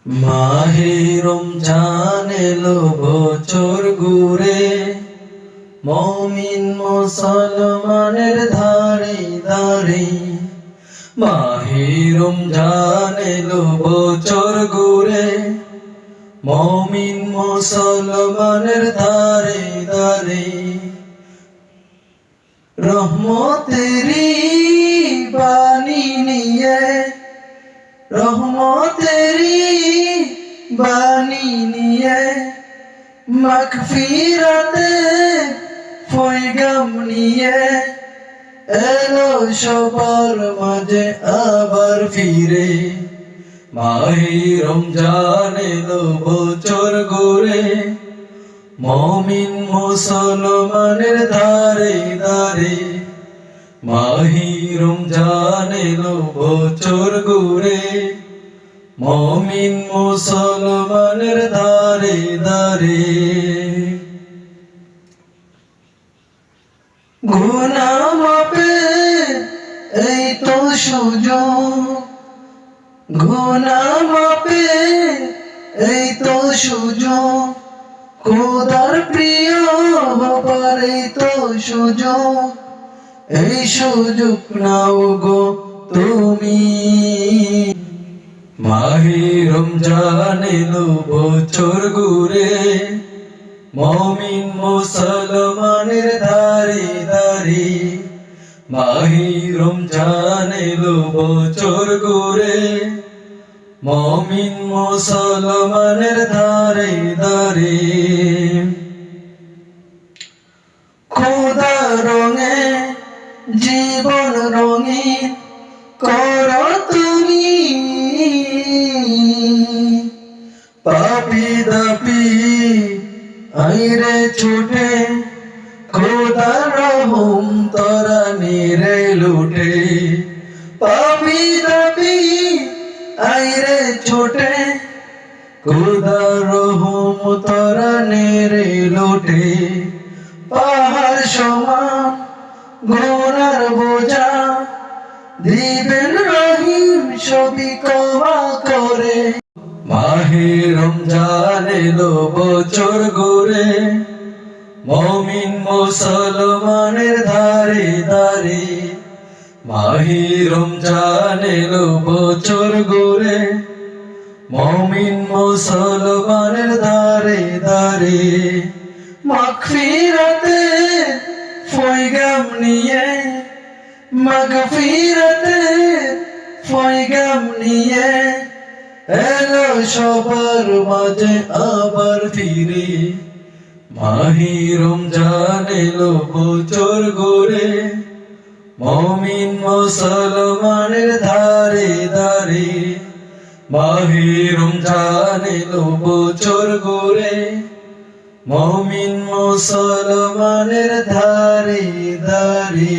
মাহে রমজান এলো বছর ঘুরে, মুমিন মুসলমানের ধারে ধারে। মাহে রমজান এলো বছর ঘুরে, মুমিন মুসলমানের ধারে ধারে। রহমতেরি বাণী নিয়ে, রহমতেরি বাণী নিয়ে, মাগফিরাতে পয়গাম নিয়ে এলো সবার মাঝে আবার ফিরে। মাহে রমজান এলো বছর ঘুরে, মুমিন মুসলমানের ধারে ধারে। মাহে রমজান এলো বছর ঘুরে, মুমিন মুসলমানের ধারে ধারে। গুনাহ মাপের এই তো সুযোগ, গুনাহ মাপের এই তো সুযোগ, খোদার প্রিয় হবার এই তো সুযোগ। এই সুযোগ নাও গো তুমি। মাহে রমজান এলো বছর ঘুরে, মুমিন মুসলমানের ধারে ধারে। মাহে রমজান এলো বছর ঘুরে, মুমিন মুসলমানের ধারে ধারে। খোদা রঙে জীবন রঙিন করো তুমি, পাপী দাপী আইরে ছুটে খোদার রহম তোরা নিরে লুটে। পাপী দাপী আইরে ছুটে খোদার রহম তোরা নিরে লুটে। পাহাড় সমান গুনার বোঝা দিবেন রহিম সবই ক্ষমা করে। মাহে রমজান এলো বছর ঘুরে, মুমিন মুসলমানের ধারে ধারে। মাহে রমজান এলো বছর ঘুরে, মুমিন মুসলমানের ধারে ধারে। মাগফিরাতে পয়গাম নিয়ে, মাগফিরাতে পয়গাম নিয়ে এলো সবার মাঝে আবার ফিরে। মাহে রমজান এলো বছর ঘুরে, মুমিন মুসলমানের ধারে ধারে। মাহে রমজান এলো বছর ঘুরে, মুমিন মুসলমানের ধারে ধারে।